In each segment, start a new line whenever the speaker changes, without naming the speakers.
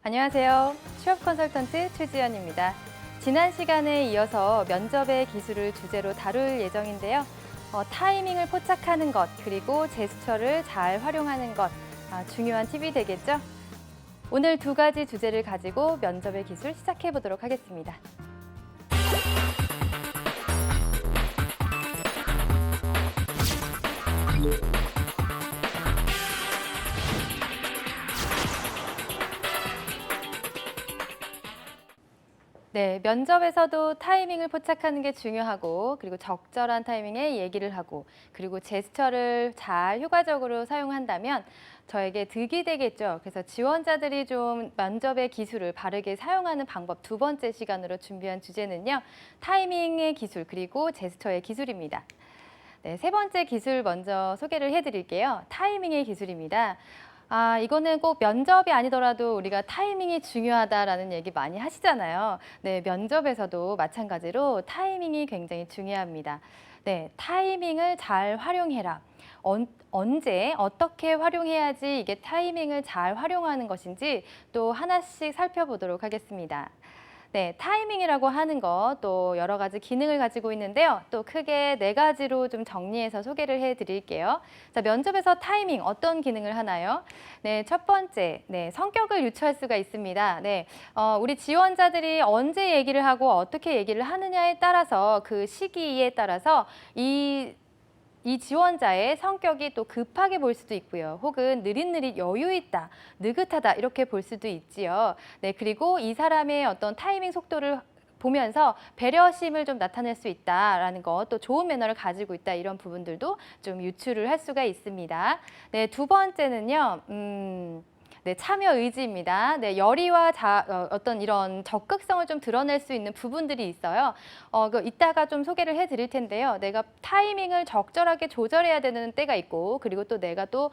안녕하세요. 취업 컨설턴트 최지연입니다. 지난 시간에 이어서 면접의 기술을 주제로 다룰 예정인데요. 타이밍을 포착하는 것, 그리고 제스처를 잘 활용하는 것, 중요한 팁이 되겠죠? 오늘 두 가지 주제를 가지고 면접의 기술 시작해 보도록 하겠습니다. 네, 면접에서도 타이밍을 포착하는 게 중요하고, 그리고 적절한 타이밍에 얘기를 하고, 그리고 제스처를 잘 효과적으로 사용한다면 저에게 득이 되겠죠. 그래서 지원자들이 좀 면접의 기술을 바르게 사용하는 방법 두 번째 시간으로 준비한 주제는요. 타이밍의 기술, 그리고 제스처의 기술입니다. 네, 세 번째 기술 먼저 소개를 해드릴게요. 타이밍의 기술입니다. 이거는 꼭 면접이 아니더라도 우리가 타이밍이 중요하다라는 얘기 많이 하시잖아요. 네, 면접에서도 마찬가지로 타이밍이 굉장히 중요합니다. 네, 타이밍을 잘 활용해라. 언제, 어떻게 활용해야지 이게 타이밍을 잘 활용하는 것인지 또 하나씩 살펴보도록 하겠습니다. 네, 타이밍이라고 하는 것 또 여러 가지 기능을 가지고 있는데요. 또 크게 네 가지로 좀 정리해서 소개를 해드릴게요. 자, 면접에서 타이밍 어떤 기능을 하나요? 네, 첫 번째, 네, 성격을 유추할 수가 있습니다. 네, 우리 지원자들이 언제 얘기를 하고 어떻게 얘기를 하느냐에 따라서 그 시기에 따라서 이 지원자의 성격이 또 급하게 볼 수도 있고요. 혹은 느릿느릿 여유 있다, 느긋하다 이렇게 볼 수도 있지요. 네, 그리고 이 사람의 어떤 타이밍 속도를 보면서 배려심을 좀 나타낼 수 있다라는 것, 또 좋은 매너를 가지고 있다 이런 부분들도 좀 유추를 할 수가 있습니다. 네, 두 번째는요. 네, 참여 의지입니다. 네, 열의와 어떤 이런 적극성을 좀 드러낼 수 있는 부분들이 있어요. 이따가 좀 소개를 해드릴 텐데요. 내가 타이밍을 적절하게 조절해야 되는 때가 있고, 그리고 또 내가 또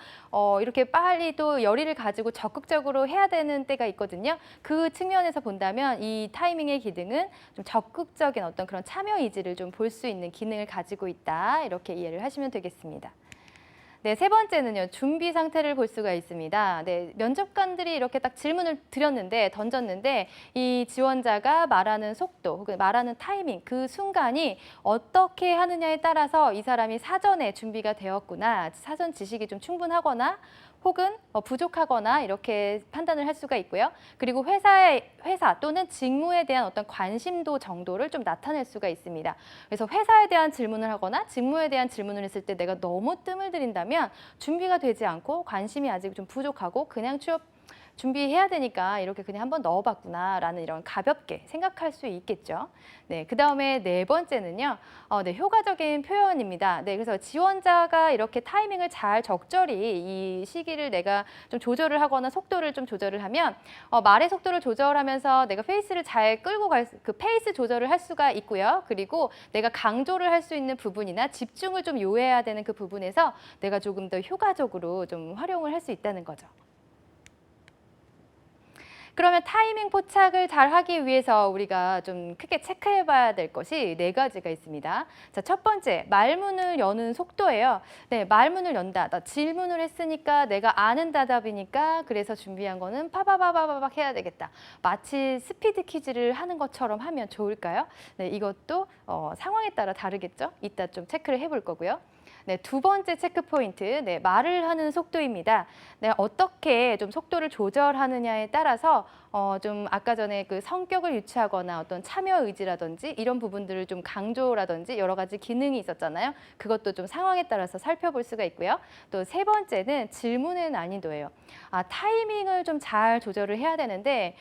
이렇게 빨리 또 열의를 가지고 적극적으로 해야 되는 때가 있거든요. 그 측면에서 본다면 이 타이밍의 기능은 좀 적극적인 어떤 그런 참여 의지를 좀 볼 수 있는 기능을 가지고 있다. 이렇게 이해를 하시면 되겠습니다. 네, 세 번째는요. 준비 상태를 볼 수가 있습니다. 네, 면접관들이 이렇게 딱 질문을 던졌는데 이 지원자가 말하는 속도 혹은 말하는 타이밍 그 순간이 어떻게 하느냐에 따라서 이 사람이 사전에 준비가 되었구나, 사전 지식이 좀 충분하거나 혹은 부족하거나 이렇게 판단을 할 수가 있고요. 그리고 회사 또는 직무에 대한 어떤 관심도 정도를 좀 나타낼 수가 있습니다. 그래서 회사에 대한 질문을 하거나 직무에 대한 질문을 했을 때 내가 너무 뜸을 들인다면 준비가 되지 않고 관심이 아직 좀 부족하고 그냥 취업 준비해야 되니까 이렇게 그냥 한번 넣어봤구나라는 이런 가볍게 생각할 수 있겠죠. 네, 그다음에 네 번째는요. 네, 효과적인 표현입니다. 네, 그래서 지원자가 이렇게 타이밍을 잘 적절히 이 시기를 내가 좀 조절을 하거나 속도를 좀 조절을 하면 말의 속도를 조절하면서 내가 페이스를 잘 끌고 그 페이스 조절을 할 수가 있고요. 그리고 내가 강조를 할 수 있는 부분이나 집중을 좀 요해야 되는 그 부분에서 내가 조금 더 효과적으로 좀 활용을 할 수 있다는 거죠. 그러면 타이밍 포착을 잘 하기 위해서 우리가 좀 크게 체크해 봐야 될 것이 네 가지가 있습니다. 자, 첫 번째, 말문을 여는 속도예요. 네, 말문을 연다. 나 질문을 했으니까 내가 아는 대답이니까 그래서 준비한 거는 파바바바바박 해야 되겠다. 마치 스피드 퀴즈를 하는 것처럼 하면 좋을까요? 네, 이것도 상황에 따라 다르겠죠? 이따 좀 체크를 해볼 거고요. 네, 두 번째 체크 포인트, 네, 말을 하는 속도입니다. 네, 어떻게 좀 속도를 조절하느냐에 따라서 좀 아까 전에 그 성격을 유추하거나 어떤 참여 의지라든지 이런 부분들을 좀 강조라든지 여러 가지 기능이 있었잖아요. 그것도 좀 상황에 따라서 살펴볼 수가 있고요. 또 세 번째는 질문의 난이도예요. 타이밍을 좀 잘 조절을 해야 되는데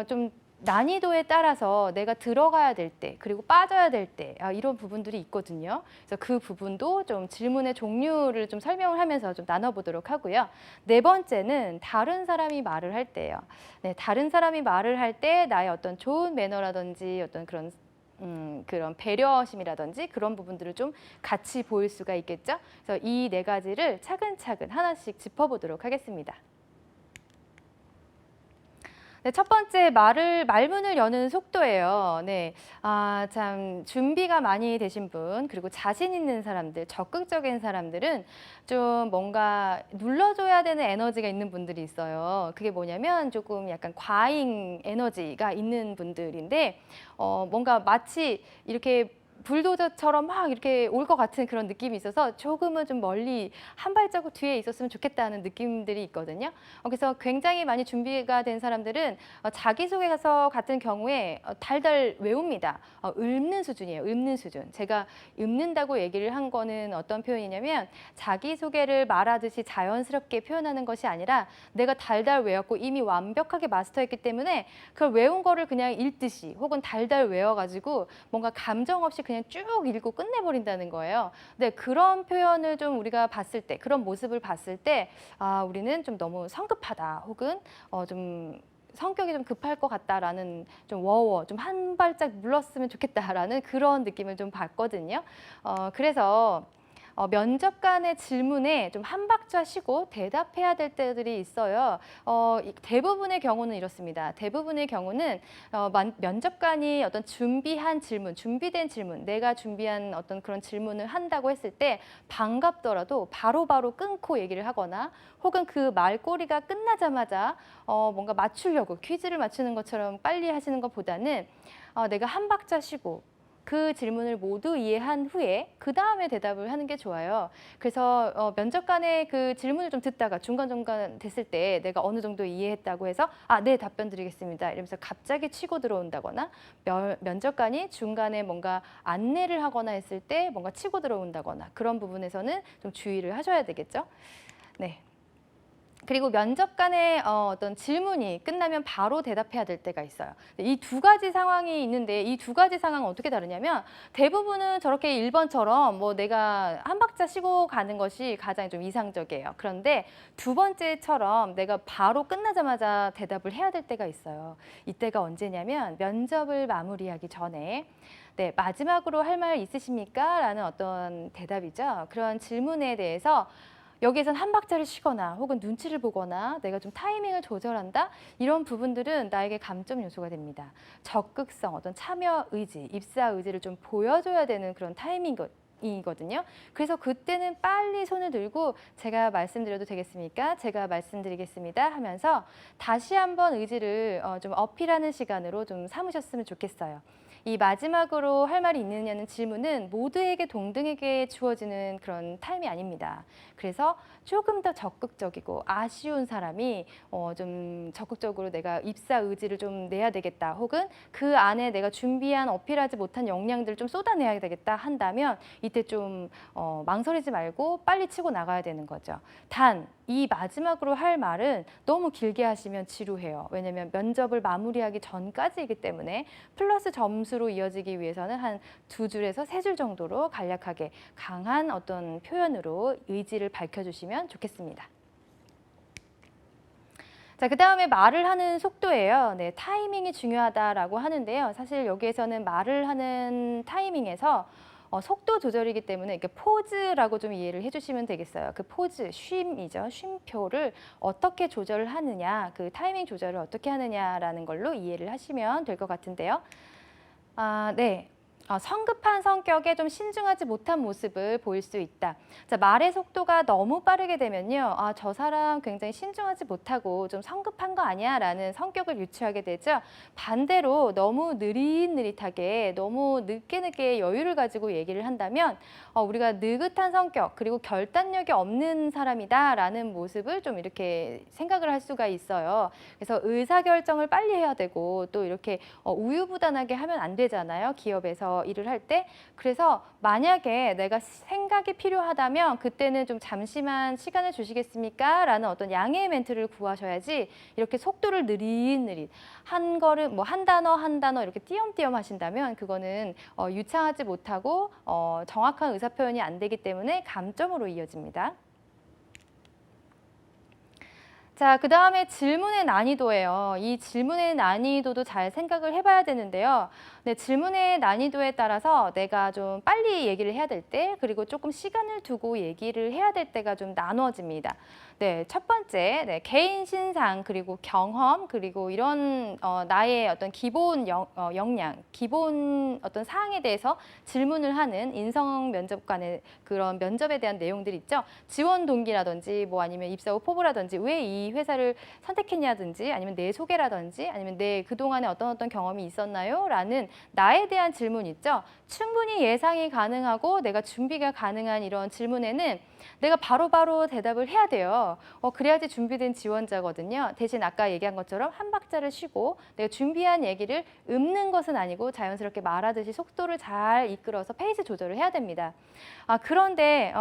좀 난이도에 따라서 내가 들어가야 될 때, 그리고 빠져야 될 때, 이런 부분들이 있거든요. 그래서 그 부분도 좀 질문의 종류를 좀 설명을 하면서 좀 나눠보도록 하고요. 네 번째는 다른 사람이 말을 할 때예요. 네, 다른 사람이 말을 할 때 나의 어떤 좋은 매너라든지 어떤 그런 배려심이라든지 그런 부분들을 좀 같이 보일 수가 있겠죠. 그래서 이 네 가지를 차근차근 하나씩 짚어보도록 하겠습니다. 네, 첫 번째 말문을 여는 속도예요. 네. 참 준비가 많이 되신 분, 그리고 자신 있는 사람들, 적극적인 사람들은 좀 뭔가 눌러줘야 되는 에너지가 있는 분들이 있어요. 그게 뭐냐면 조금 약간 과잉 에너지가 있는 분들인데, 뭔가 마치 이렇게 불도저처럼 막 이렇게 올 것 같은 그런 느낌이 있어서 조금은 좀 멀리 한 발자국 뒤에 있었으면 좋겠다는 느낌들이 있거든요. 그래서 굉장히 많이 준비가 된 사람들은 자기소개서 같은 경우에 달달 외웁니다. 읊는 수준이에요. 읊는 수준. 제가 읊는다고 얘기를 한 거는 어떤 표현이냐면 자기소개를 말하듯이 자연스럽게 표현하는 것이 아니라 내가 달달 외웠고 이미 완벽하게 마스터했기 때문에 그걸 외운 거를 그냥 읽듯이 혹은 달달 외워가지고 뭔가 감정 없이 그냥 쭉 읽고 끝내버린다는 거예요. 네, 그런 표현을 좀 우리가 봤을 때, 그런 모습을 봤을 때, 우리는 좀 너무 성급하다, 혹은 좀 성격이 좀 급할 것 같다라는 좀 좀 한 발짝 물렀으면 좋겠다라는 그런 느낌을 좀 받거든요. 그래서 면접관의 질문에 좀 한 박자 쉬고 대답해야 될 때들이 있어요. 대부분의 경우는 이렇습니다. 대부분의 경우는 면접관이 어떤 준비한 질문, 준비된 질문, 내가 준비한 어떤 그런 질문을 한다고 했을 때 반갑더라도 바로바로 끊고 얘기를 하거나 혹은 그 말꼬리가 끝나자마자 뭔가 맞추려고 퀴즈를 맞추는 것처럼 빨리 하시는 것보다는 내가 한 박자 쉬고 그 질문을 모두 이해한 후에 그 다음에 대답을 하는 게 좋아요. 그래서 면접관의 그 질문을 좀 듣다가 중간중간 됐을 때 내가 어느 정도 이해했다고 해서 네, 답변 드리겠습니다. 이러면서 갑자기 치고 들어온다거나 면접관이 중간에 뭔가 안내를 하거나 했을 때 뭔가 치고 들어온다거나 그런 부분에서는 좀 주의를 하셔야 되겠죠. 네. 그리고 면접관의 어떤 질문이 끝나면 바로 대답해야 될 때가 있어요. 이 두 가지 상황이 있는데 이 두 가지 상황은 어떻게 다르냐면 대부분은 저렇게 1번처럼 뭐 내가 한 박자 쉬고 가는 것이 가장 좀 이상적이에요. 그런데 두 번째처럼 내가 바로 끝나자마자 대답을 해야 될 때가 있어요. 이때가 언제냐면 면접을 마무리하기 전에 네, 마지막으로 할 말 있으십니까? 라는 어떤 대답이죠. 그런 질문에 대해서 여기에선 한 박자를 쉬거나 혹은 눈치를 보거나 내가 좀 타이밍을 조절한다? 이런 부분들은 나에게 감점 요소가 됩니다. 적극성, 어떤 참여 의지, 입사 의지를 좀 보여줘야 되는 그런 타이밍이거든요. 그래서 그때는 빨리 손을 들고 제가 말씀드려도 되겠습니까? 제가 말씀드리겠습니다 하면서 다시 한번 의지를 좀 어필하는 시간으로 좀 삼으셨으면 좋겠어요. 이 마지막으로 할 말이 있느냐는 질문은 모두에게 동등하게 주어지는 그런 타임이 아닙니다. 그래서 조금 더 적극적이고 아쉬운 사람이 좀 적극적으로 내가 입사 의지를 좀 내야 되겠다, 혹은 그 안에 내가 준비한 어필하지 못한 역량들을 좀 쏟아내야 되겠다 한다면 이때 좀 망설이지 말고 빨리 치고 나가야 되는 거죠. 단 이 마지막으로 할 말은 너무 길게 하시면 지루해요. 왜냐하면 면접을 마무리하기 전까지이기 때문에 플러스 점수로 이어지기 위해서는 한 2줄에서 3줄 정도로 간략하게 강한 어떤 표현으로 의지를 밝혀주시면 좋겠습니다. 자, 그 다음에 말을 하는 속도예요. 네, 타이밍이 중요하다라고 하는데요. 사실 여기에서는 말을 하는 타이밍에서 속도 조절이기 때문에 이렇게 포즈라고 좀 이해를 해주시면 되겠어요. 그 포즈, 쉼이죠. 쉼표를 어떻게 조절을 하느냐, 그 타이밍 조절을 어떻게 하느냐라는 걸로 이해를 하시면 될 것 같은데요. 네. 성급한 성격에 좀 신중하지 못한 모습을 보일 수 있다. 자, 말의 속도가 너무 빠르게 되면요. 저 사람 굉장히 신중하지 못하고 좀 성급한 거 아니야? 라는 성격을 유추하게 되죠. 반대로 너무 느릿느릿하게 너무 늦게 여유를 가지고 얘기를 한다면 우리가 느긋한 성격 그리고 결단력이 없는 사람이다 라는 모습을 좀 이렇게 생각을 할 수가 있어요. 그래서 의사결정을 빨리 해야 되고 또 이렇게 우유부단하게 하면 안 되잖아요. 기업에서 일을 할 때. 그래서 만약에 내가 생각이 필요하다면 그때는 좀 잠시만 시간을 주시겠습니까? 라는 어떤 양해의 멘트를 구하셔야지 이렇게 속도를 느릿느릿 한 걸음 뭐 한 단어 한 단어 이렇게 띄엄띄엄 하신다면 그거는 유창하지 못하고 정확한 의사 표현이 안 되기 때문에 감점으로 이어집니다. 자, 그 다음에 질문의 난이도예요. 이 질문의 난이도도 잘 생각을 해봐야 되는데요. 네, 질문의 난이도에 따라서 내가 좀 빨리 얘기를 해야 될 때, 그리고 조금 시간을 두고 얘기를 해야 될 때가 좀 나눠집니다. 네, 첫 번째, 네, 개인 신상 그리고 경험 그리고 이런 나의 어떤 기본 역량, 기본 어떤 사항에 대해서 질문을 하는 인성 면접관의 그런 면접에 대한 내용들 있죠. 지원 동기라든지 뭐 아니면 입사 후 포부라든지 왜 이 회사를 선택했냐든지 아니면 내 소개라든지 아니면 내 그동안에 어떤 경험이 있었나요? 라는 나에 대한 질문 있죠. 충분히 예상이 가능하고 내가 준비가 가능한 이런 질문에는 내가 바로바로 대답을 해야 돼요. 그래야지 준비된 지원자거든요. 대신 아까 얘기한 것처럼 한 박자를 쉬고 내가 준비한 얘기를 읊는 것은 아니고 자연스럽게 말하듯이 속도를 잘 이끌어서 페이스 조절을 해야 됩니다. 그런데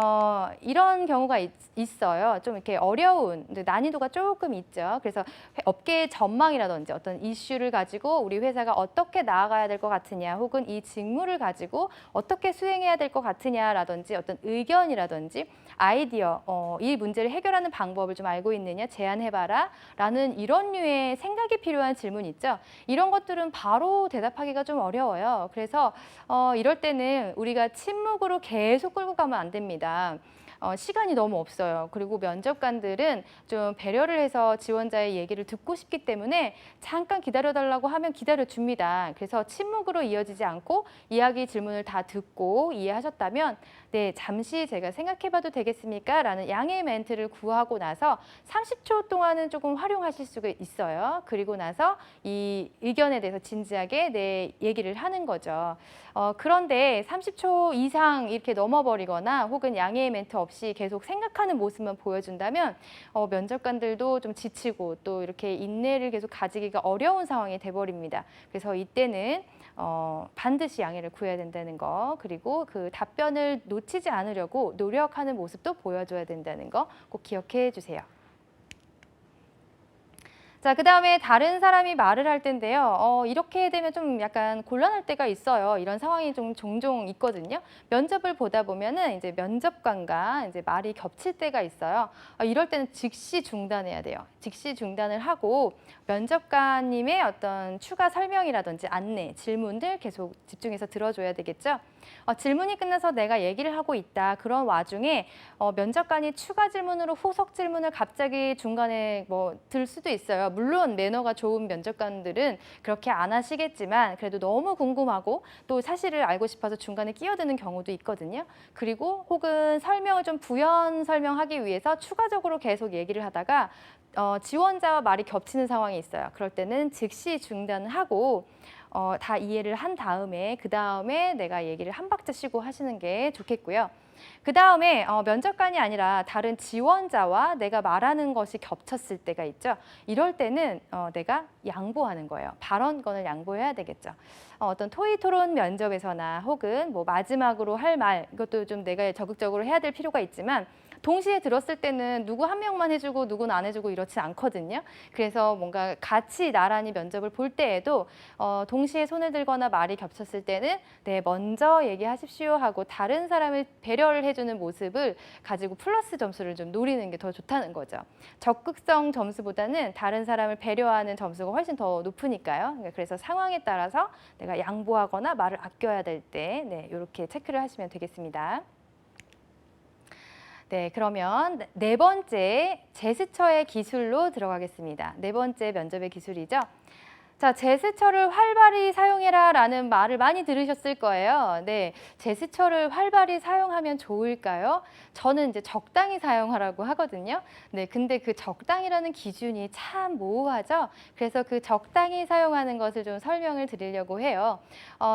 이런 경우가 있어요. 좀 이렇게 어려운, 난이도가 조금 있죠. 그래서 업계의 전망이라든지 어떤 이슈를 가지고 우리 회사가 어떻게 나아가야 될 것 같으냐 혹은 이 직무를 가지고 어떻게 수행해야 될 것 같으냐라든지 어떤 의견이라든지 아이디어, 이 문제를 해결하는 방법을 좀 알고 있느냐, 제안해봐라 라는 이런 류의 생각이 필요한 질문 있죠. 이런 것들은 바로 대답하기가 좀 어려워요. 그래서 이럴 때는 우리가 침묵으로 계속 끌고 가면 안 됩니다. 시간이 너무 없어요. 그리고 면접관들은 좀 배려를 해서 지원자의 얘기를 듣고 싶기 때문에 잠깐 기다려달라고 하면 기다려줍니다. 그래서 침묵으로 이어지지 않고 이야기 질문을 다 듣고 이해하셨다면 네, 잠시 제가 생각해봐도 되겠습니까? 라는 양해의 멘트를 구하고 나서 30초 동안은 조금 활용하실 수가 있어요. 그리고 나서 이 의견에 대해서 진지하게 내 얘기를 하는 거죠. 그런데 30초 이상 이렇게 넘어버리거나 혹은 양해의 멘트 없이 계속 생각하는 모습만 보여준다면 면접관들도 좀 지치고 또 이렇게 인내를 계속 가지기가 어려운 상황이 돼버립니다. 그래서 이때는 반드시 양해를 구해야 된다는 거, 그리고 그 답변을 놓치지 않으려고 노력하는 모습도 보여줘야 된다는 거 꼭 기억해 주세요. 자, 그 다음에 다른 사람이 말을 할 텐데요. 이렇게 되면 좀 약간 곤란할 때가 있어요. 이런 상황이 좀 종종 있거든요. 면접을 보다 보면은 이제 면접관과 이제 말이 겹칠 때가 있어요. 이럴 때는 즉시 중단해야 돼요. 즉시 중단을 하고 면접관님의 어떤 추가 설명이라든지 안내, 질문들 계속 집중해서 들어줘야 되겠죠. 질문이 끝나서 내가 얘기를 하고 있다. 그런 와중에 면접관이 추가 질문으로 후속 질문을 갑자기 중간에 뭐 들 수도 있어요. 물론 매너가 좋은 면접관들은 그렇게 안 하시겠지만 그래도 너무 궁금하고 또 사실을 알고 싶어서 중간에 끼어드는 경우도 있거든요. 그리고 혹은 설명을 좀 부연 설명하기 위해서 추가적으로 계속 얘기를 하다가 지원자와 말이 겹치는 상황이 있어요. 그럴 때는 즉시 중단을 하고 다 이해를 한 다음에 그 다음에 내가 얘기를 한 박자 쉬고 하시는 게 좋겠고요. 그 다음에 면접관이 아니라 다른 지원자와 내가 말하는 것이 겹쳤을 때가 있죠. 이럴 때는 내가 양보하는 거예요. 발언권을 양보해야 되겠죠. 어떤 토의 토론 면접에서나 혹은 뭐 마지막으로 할 말, 이것도 좀 내가 적극적으로 해야 될 필요가 있지만 동시에 들었을 때는 누구 한 명만 해주고 누구는 안 해주고 이렇지 않거든요. 그래서 뭔가 같이 나란히 면접을 볼 때에도 동시에 손을 들거나 말이 겹쳤을 때는 네, 먼저 얘기하십시오 하고 다른 사람을 배려를 해주는 모습을 가지고 플러스 점수를 좀 노리는 게 더 좋다는 거죠. 적극성 점수보다는 다른 사람을 배려하는 점수가 훨씬 더 높으니까요. 그래서 상황에 따라서 내가 양보하거나 말을 아껴야 될 때 네, 이렇게 체크를 하시면 되겠습니다. 네, 그러면 네 번째 제스처의 기술로 들어가겠습니다. 네 번째 면접의 기술이죠. 자, 제스처를 활발히 사용해라 라는 말을 많이 들으셨을 거예요. 네, 제스처를 활발히 사용하면 좋을까요? 저는 이제 적당히 사용하라고 하거든요. 네, 근데 그 적당이라는 기준이 참 모호하죠. 그래서 그 적당히 사용하는 것을 좀 설명을 드리려고 해요.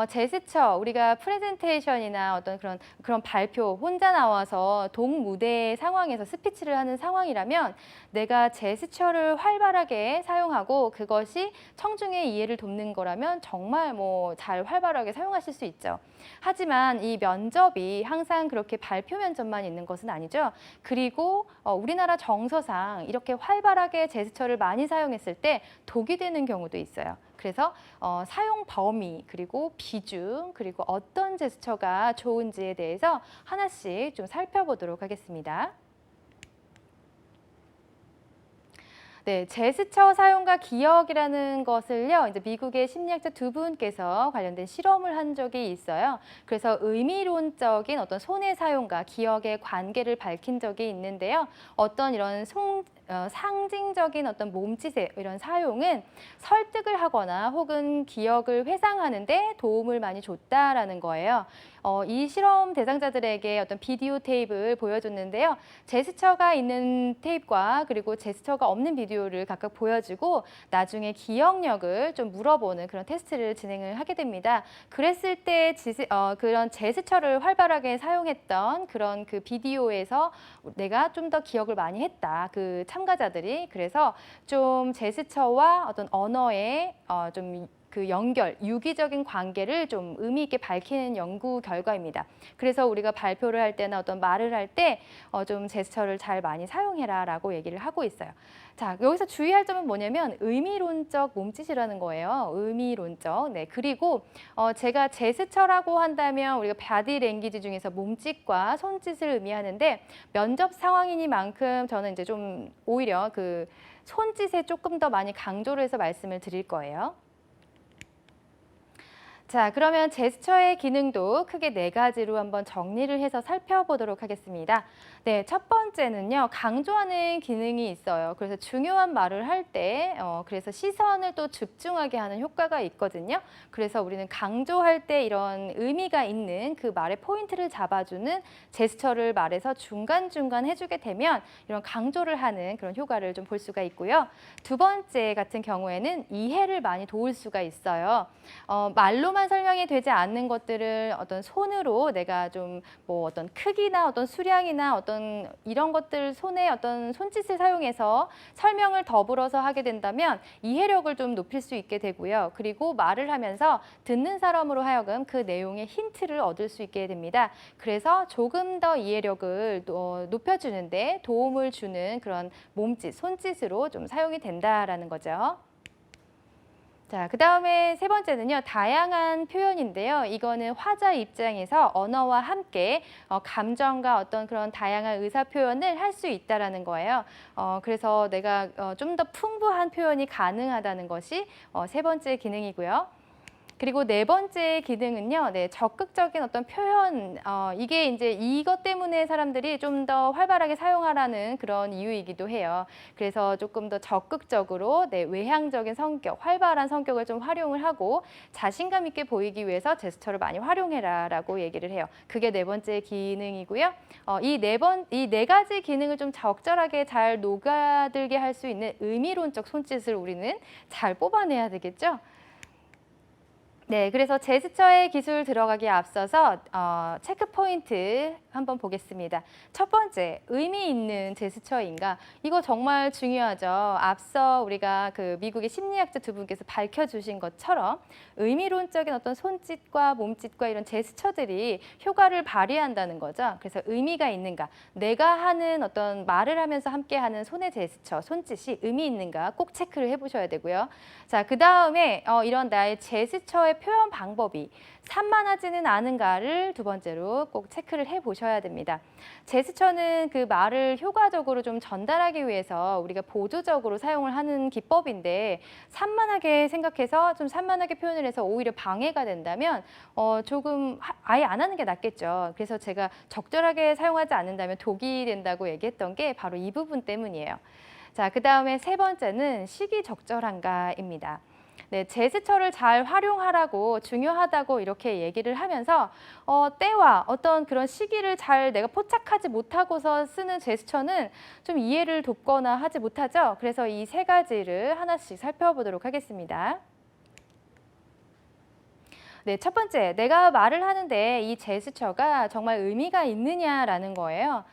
제스처, 우리가 프레젠테이션이나 어떤 그런 발표, 혼자 나와서 동무대 상황에서 스피치를 하는 상황이라면 내가 제스처를 활발하게 사용하고 그것이 청중의 이해를 돕는 거라면 정말 뭐 잘 활발하게 사용하실 수 있죠. 하지만 이 면접이 항상 그렇게 발표 면접만 있는 것은 아니죠. 그리고 우리나라 정서상 이렇게 활발하게 제스처를 많이 사용했을 때 독이 되는 경우도 있어요. 그래서 사용 범위, 그리고 비중, 그리고 어떤 제스처가 좋은지에 대해서 하나씩 좀 살펴보도록 하겠습니다. 네, 제스처 사용과 기억이라는 것을요, 이제 미국의 심리학자 두 분께서 관련된 실험을 한 적이 있어요. 그래서 의미론적인 어떤 손의 사용과 기억의 관계를 밝힌 적이 있는데요. 어떤 이런 상징적인 어떤 몸짓의 이런 사용은 설득을 하거나 혹은 기억을 회상하는 데 도움을 많이 줬다라는 거예요. 이 실험 대상자들에게 어떤 비디오 테이프를 보여줬는데요. 제스처가 있는 테이프와 그리고 제스처가 없는 비디오를 각각 보여주고 나중에 기억력을 좀 물어보는 그런 테스트를 진행을 하게 됩니다. 그랬을 때 그런 제스처를 활발하게 사용했던 그런 그 비디오에서 내가 좀 더 기억을 많이 했다. 그 참가자들이. 그래서 좀 제스처와 어떤 언어의 좀 그 연결, 유기적인 관계를 좀 의미 있게 밝히는 연구 결과입니다. 그래서 우리가 발표를 할 때나 어떤 말을 할 때 좀 제스처를 잘 많이 사용해라라고 얘기를 하고 있어요. 자, 여기서 주의할 점은 뭐냐면 의미론적 몸짓이라는 거예요. 의미론적. 네, 그리고 제가 제스처라고 한다면 우리가 바디 랭귀지 중에서 몸짓과 손짓을 의미하는데 면접 상황이니만큼 저는 이제 좀 오히려 그 손짓에 조금 더 많이 강조를 해서 말씀을 드릴 거예요. 자, 그러면 제스처의 기능도 크게 네 가지로 한번 정리를 해서 살펴보도록 하겠습니다. 네, 첫 번째는요, 강조하는 기능이 있어요. 그래서 중요한 말을 할 때, 그래서 시선을 또 집중하게 하는 효과가 있거든요. 그래서 우리는 강조할 때 이런 의미가 있는 그 말의 포인트를 잡아주는 제스처를 말해서 중간중간 해주게 되면 이런 강조를 하는 그런 효과를 좀 볼 수가 있고요. 두 번째 같은 경우에는 이해를 많이 도울 수가 있어요. 말로만 설명이 되지 않는 것들을 어떤 손으로 내가 좀 뭐 어떤 크기나 어떤 수량이나 어떤 이런 것들 손에 어떤 손짓을 사용해서 설명을 더불어서 하게 된다면 이해력을 좀 높일 수 있게 되고요. 그리고 말을 하면서 듣는 사람으로 하여금 그 내용의 힌트를 얻을 수 있게 됩니다. 그래서 조금 더 이해력을 높여주는데 도움을 주는 그런 몸짓, 손짓으로 좀 사용이 된다라는 거죠. 자, 그다음에 세 번째는요. 다양한 표현인데요. 이거는 화자 입장에서 언어와 함께 감정과 어떤 그런 다양한 의사 표현을 할 수 있다라는 거예요. 그래서 내가 좀 더 풍부한 표현이 가능하다는 것이 세 번째 기능이고요. 그리고 네 번째 기능은요, 네, 적극적인 어떤 표현, 이게 이제 이것 때문에 사람들이 좀 더 활발하게 사용하라는 그런 이유이기도 해요. 그래서 조금 더 적극적으로, 네, 외향적인 성격, 활발한 성격을 좀 활용을 하고 자신감 있게 보이기 위해서 제스처를 많이 활용해라라고 얘기를 해요. 그게 네 번째 기능이고요. 이 네 가지 기능을 좀 적절하게 잘 녹아들게 할 수 있는 의미론적 손짓을 우리는 잘 뽑아내야 되겠죠. 네, 그래서 제스처의 기술 들어가기에 앞서서 체크 포인트 한번 보겠습니다. 첫 번째, 의미 있는 제스처인가? 이거 정말 중요하죠. 앞서 우리가 그 미국의 심리학자 두 분께서 밝혀주신 것처럼 의미론적인 어떤 손짓과 몸짓과 이런 제스처들이 효과를 발휘한다는 거죠. 그래서 의미가 있는가? 내가 하는 어떤 말을 하면서 함께하는 손의 제스처, 손짓이 의미 있는가? 꼭 체크를 해보셔야 되고요. 자, 그 다음에 이런 나의 제스처의 표현 방법이 산만하지는 않은가를 두 번째로 꼭 체크를 해보셔야 됩니다. 제스처는 그 말을 효과적으로 좀 전달하기 위해서 우리가 보조적으로 사용을 하는 기법인데 산만하게 생각해서 좀 산만하게 표현을 해서 오히려 방해가 된다면 조금 아예 안 하는 게 낫겠죠. 그래서 제가 적절하게 사용하지 않는다면 독이 된다고 얘기했던 게 바로 이 부분 때문이에요. 자, 그 다음에 세 번째는 시기적절한가입니다. 네, 제스처를 잘 활용하라고 중요하다고 이렇게 얘기를 하면서 때와 어떤 그런 시기를 잘 내가 포착하지 못하고서 쓰는 제스처는 좀 이해를 돕거나 하지 못하죠. 그래서 이 세 가지를 하나씩 살펴보도록 하겠습니다. 네, 첫 번째, 내가 말을 하는데 이 제스처가 정말 의미가 있느냐라는 거예요.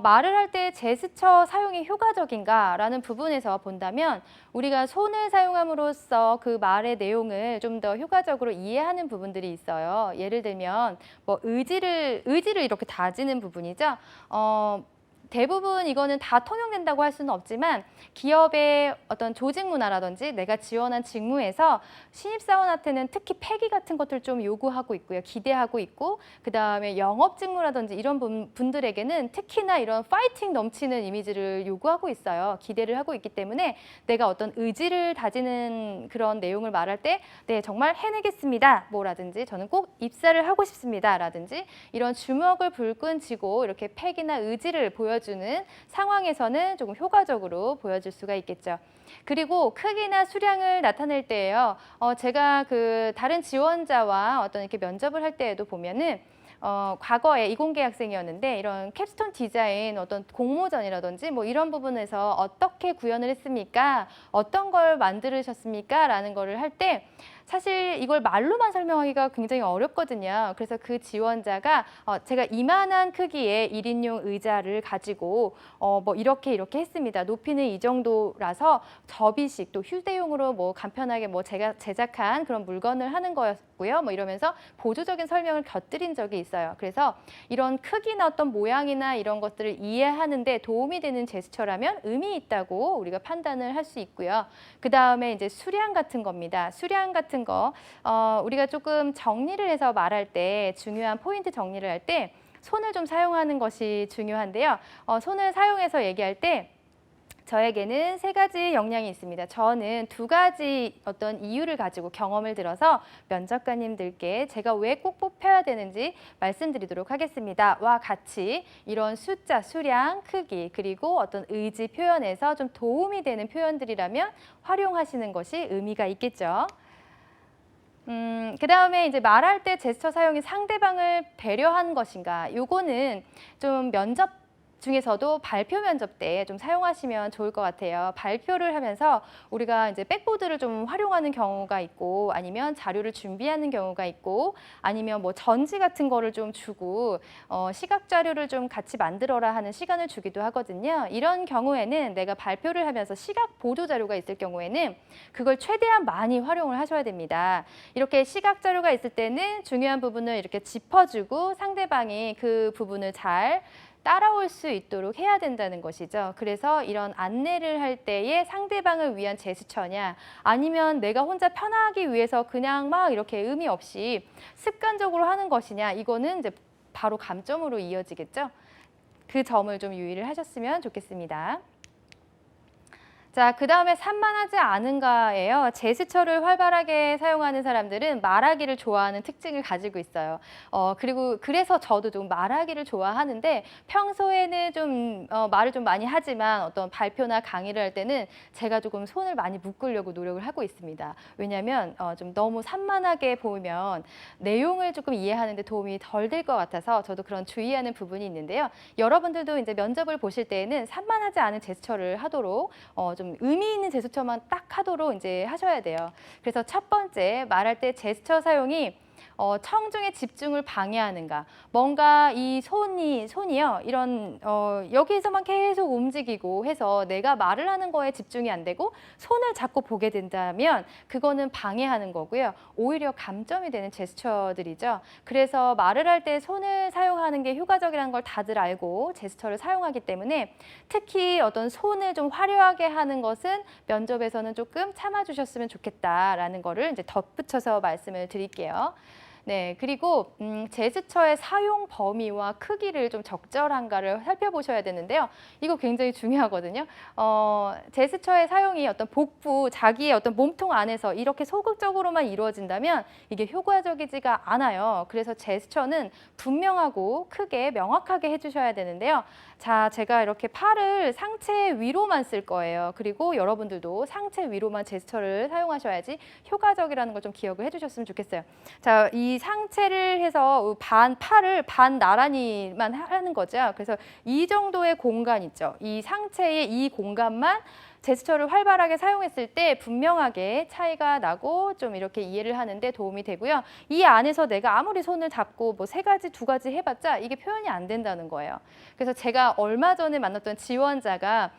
말을 할 때 제스처 사용이 효과적인가라는 부분에서 본다면 우리가 손을 사용함으로써 그 말의 내용을 좀 더 효과적으로 이해하는 부분들이 있어요. 예를 들면 뭐 의지를 이렇게 다지는 부분이죠. 대부분 이거는 다 통용된다고 할 수는 없지만 기업의 어떤 조직 문화라든지 내가 지원한 직무에서 신입사원한테는 특히 패기 같은 것들 좀 요구하고 있고요. 기대하고 있고 그다음에 영업 직무라든지 이런 분들에게는 특히나 이런 파이팅 넘치는 이미지를 요구하고 있어요. 기대를 하고 있기 때문에 내가 어떤 의지를 다지는 그런 내용을 말할 때 네, 정말 해내겠습니다. 뭐라든지 저는 꼭 입사를 하고 싶습니다. 라든지 이런 주먹을 불끈 쥐고 이렇게 패기나 의지를 보여주는 상황에서는 조금 효과적으로 보여줄 수가 있겠죠. 그리고 크기나 수량을 나타낼 때예요. 제가 그 다른 지원자와 어떤 이렇게 면접을 할 때에도 보면은 과거에 이공계 학생이었는데 이런 캡스톤 디자인 어떤 공모전이라든지 뭐 이런 부분에서 어떻게 구현을 했습니까? 어떤 걸 만드셨습니까? 라는 거를 할 때 사실 이걸 말로만 설명하기가 굉장히 어렵거든요. 그래서 그 지원자가 제가 이만한 크기의 1인용 의자를 가지고 뭐 이렇게 했습니다. 높이는 이 정도라서 접이식 또 휴대용으로 뭐 간편하게 뭐 제가 제작한 그런 물건을 하는 거였고요. 뭐 이러면서 보조적인 설명을 곁들인 적이 있어요. 그래서 이런 크기나 어떤 모양이나 이런 것들을 이해하는데 도움이 되는 제스처라면 의미 있다고 우리가 판단을 할 수 있고요. 그 다음에 이제 수량 같은 겁니다. 수량 같은 거 우리가 조금 정리를 해서 말할 때 중요한 포인트 정리를 할 때 손을 좀 사용하는 것이 중요한데요. 손을 사용해서 얘기할 때 저에게는 3가지 역량이 있습니다. 저는 2가지 어떤 이유를 가지고 경험을 들어서 면접관님들께 제가 왜 꼭 뽑혀야 되는지 말씀드리도록 하겠습니다. 와 같이 이런 숫자, 수량, 크기 그리고 어떤 의지 표현에서 좀 도움이 되는 표현들이라면 활용하시는 것이 의미가 있겠죠. 그다음에 이제 말할 때 제스처 사용이 상대방을 배려한 것인가? 요거는 좀 면접 중에서도 발표 면접 때 좀 사용하시면 좋을 것 같아요. 발표를 하면서 우리가 이제 백보드를 좀 활용하는 경우가 있고 아니면 자료를 준비하는 경우가 있고 아니면 뭐 전지 같은 거를 좀 주고 시각 자료를 좀 같이 만들어라 하는 시간을 주기도 하거든요. 이런 경우에는 내가 발표를 하면서 시각 보조 자료가 있을 경우에는 그걸 최대한 많이 활용을 하셔야 됩니다. 이렇게 시각 자료가 있을 때는 중요한 부분을 이렇게 짚어주고 상대방이 그 부분을 잘 따라올 수 있도록 해야 된다는 것이죠. 그래서 이런 안내를 할 때에 상대방을 위한 제스처냐 아니면 내가 혼자 편하기 위해서 그냥 막 이렇게 의미 없이 습관적으로 하는 것이냐 이거는 이제 바로 감점으로 이어지겠죠. 그 점을 좀 유의를 하셨으면 좋겠습니다. 자, 그 다음에 산만하지 않은가예요. 제스처를 활발하게 사용하는 사람들은 말하기를 좋아하는 특징을 가지고 있어요. 그리고 그래서 저도 좀 말하기를 좋아하는데 평소에는 좀 말을 좀 많이 하지만 어떤 발표나 강의를 할 때는 제가 조금 손을 많이 묶으려고 노력을 하고 있습니다. 왜냐하면 좀 너무 산만하게 보면 내용을 조금 이해하는 데 도움이 덜 될 것 같아서 저도 그런 주의하는 부분이 있는데요. 여러분들도 이제 면접을 보실 때에는 산만하지 않은 제스처를 하도록 좀 의미 있는 제스처만 딱 하도록 이제 하셔야 돼요. 그래서 첫 번째 말할 때 제스처 사용이 청중의 집중을 방해하는가. 뭔가 이 손이요. 이런 여기에서만 계속 움직이고 해서 내가 말을 하는 거에 집중이 안 되고 손을 자꾸 보게 된다면 그거는 방해하는 거고요. 오히려 감점이 되는 제스처들이죠. 그래서 말을 할 때 손을 사용하는 게 효과적이라는 걸 다들 알고 제스처를 사용하기 때문에 특히 어떤 손을 좀 화려하게 하는 것은 면접에서는 조금 참아주셨으면 좋겠다라는 거를 이제 덧붙여서 말씀을 드릴게요. 네, 그리고 제스처의 사용 범위와 크기를 좀 적절한가를 살펴보셔야 되는데요. 이거 굉장히 중요하거든요. 제스처의 사용이 어떤 복부, 자기의 어떤 몸통 안에서 이렇게 소극적으로만 이루어진다면 이게 효과적이지가 않아요. 그래서 제스처는 분명하고 크게 명확하게 해주셔야 되는데요. 자, 제가 이렇게 팔을 상체 위로만 쓸 거예요. 그리고 여러분들도 상체 위로만 제스처를 사용하셔야지 효과적이라는 걸 좀 기억을 해주셨으면 좋겠어요. 자, 이 상체를 해서 팔을 반 나란히만 하는 거죠. 그래서 이 정도의 공간 있죠. 이 상체의 이 공간만 제스처를 활발하게 사용했을 때 분명하게 차이가 나고 좀 이렇게 이해를 하는데 도움이 되고요. 이 안에서 내가 아무리 손을 잡고 뭐 3가지, 2가지 해봤자 이게 표현이 안 된다는 거예요. 그래서 제가 얼마 전에 만났던 지원자가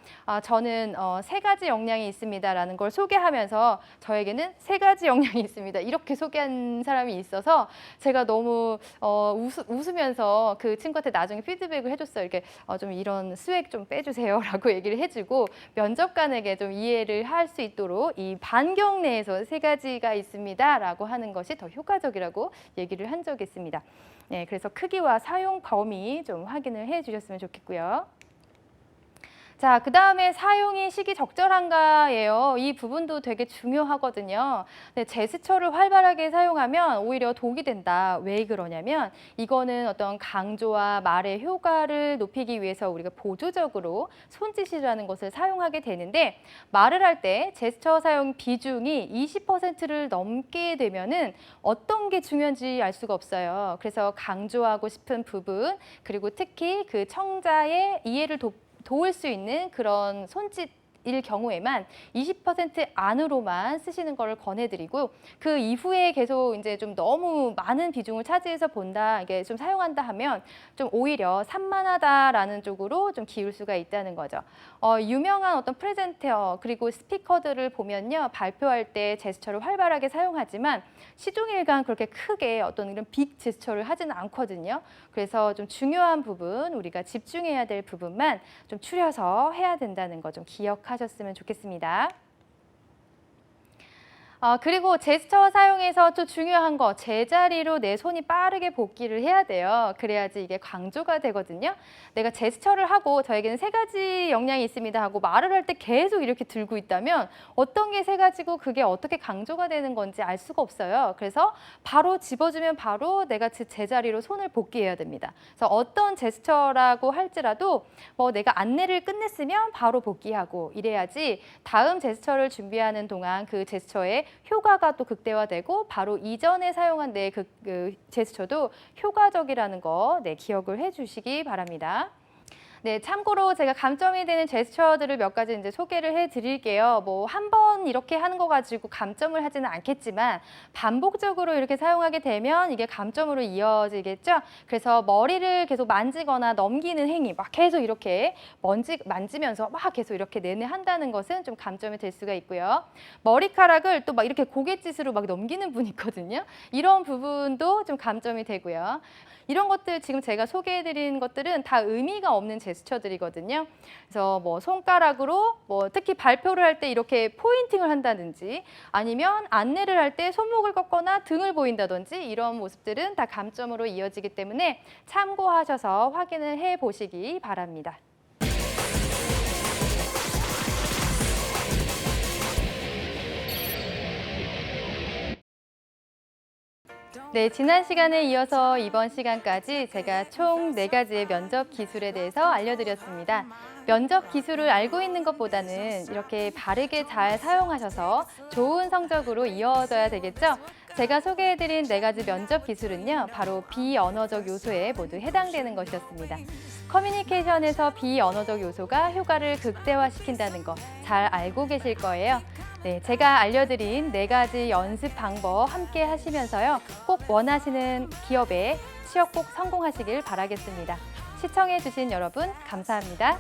저는 3가지 역량이 있습니다라는 걸 소개하면서 저에게는 3가지 역량이 있습니다. 이렇게 소개한 사람이 있어서 제가 너무 웃으면서 그 친구한테 나중에 피드백을 해줬어요. 이렇게 좀 이런 스웩 좀 빼주세요라고 얘기를 해주고 면접관에게 좀 이해를 할 수 있도록 이 반경 내에서 3가지가 있습니다라고 하는 것이 더 효과적이라고 얘기를 한 적이 있습니다. 네, 그래서 크기와 사용 범위 좀 확인을 해주셨으면 좋겠고요. 자, 그 다음에 사용이 시기적절한가예요. 이 부분도 되게 중요하거든요. 네, 제스처를 활발하게 사용하면 오히려 독이 된다. 왜 그러냐면 이거는 어떤 강조와 말의 효과를 높이기 위해서 우리가 보조적으로 손짓이라는 것을 사용하게 되는데 말을 할 때 제스처 사용 비중이 20%를 넘게 되면은 어떤 게 중요한지 알 수가 없어요. 그래서 강조하고 싶은 부분 그리고 특히 그 청자의 이해를 도울 수 있는 그런 손짓일 경우에만 20% 안으로만 쓰시는 걸 권해드리고 그 이후에 계속 이제 좀 너무 많은 비중을 차지해서 본다, 이게 좀 사용한다 하면 좀 오히려 산만하다라는 쪽으로 좀 기울 수가 있다는 거죠. 유명한 어떤 프레젠터 그리고 스피커들을 보면요. 발표할 때 제스처를 활발하게 사용하지만 시종일관 그렇게 크게 어떤 이런 빅 제스처를 하지는 않거든요. 그래서 좀 중요한 부분, 우리가 집중해야 될 부분만 좀 추려서 해야 된다는 거 좀 기억하셨으면 좋겠습니다. 그리고 제스처 사용해서 또 중요한 거, 제자리로 내 손이 빠르게 복귀를 해야 돼요. 그래야지 이게 강조가 되거든요. 내가 제스처를 하고 저에게는 3가지 역량이 있습니다 하고 말을 할 때 계속 이렇게 들고 있다면 어떤 게 3가지고 그게 어떻게 강조가 되는 건지 알 수가 없어요. 그래서 바로 집어주면 바로 내가 제자리로 손을 복귀해야 됩니다. 그래서 어떤 제스처라고 할지라도 뭐 내가 안내를 끝냈으면 바로 복귀하고 이래야지 다음 제스처를 준비하는 동안 그 제스처에 효과가 또 극대화되고 바로 이전에 사용한 내 그 제스처도 효과적이라는 거 기억을 해주시기 바랍니다. 네, 참고로 제가 감점이 되는 제스처들을 몇 가지 이제 소개를 해드릴게요. 뭐 한 번 이렇게 하는 거 가지고 감점을 하지는 않겠지만 반복적으로 이렇게 사용하게 되면 이게 감점으로 이어지겠죠. 그래서 머리를 계속 만지거나 넘기는 행위, 막 계속 이렇게 만지면서 막 계속 이렇게 내내 한다는 것은 좀 감점이 될 수가 있고요. 머리카락을 또 막 이렇게 고갯짓으로 막 넘기는 분이 있거든요. 이런 부분도 좀 감점이 되고요. 이런 것들 지금 제가 소개해드린 것들은 다 의미가 없는 제스처들이거든요. 그래서 뭐 손가락으로 뭐 특히 발표를 할 때 이렇게 포인팅을 한다든지 아니면 안내를 할 때 손목을 꺾거나 등을 보인다든지 이런 모습들은 다 감점으로 이어지기 때문에 참고하셔서 확인을 해보시기 바랍니다. 네, 지난 시간에 이어서 이번 시간까지 제가 총 4가지의 면접 기술에 대해서 알려드렸습니다. 면접 기술을 알고 있는 것보다는 이렇게 바르게 잘 사용하셔서 좋은 성적으로 이어져야 되겠죠? 제가 소개해드린 4가지 면접 기술은요, 바로 비언어적 요소에 모두 해당되는 것이었습니다. 커뮤니케이션에서 비언어적 요소가 효과를 극대화시킨다는 거 잘 알고 계실 거예요. 네, 제가 알려드린 4가지 연습 방법 함께 하시면서요, 꼭 원하시는 기업에 취업 꼭 성공하시길 바라겠습니다. 시청해주신 여러분 감사합니다.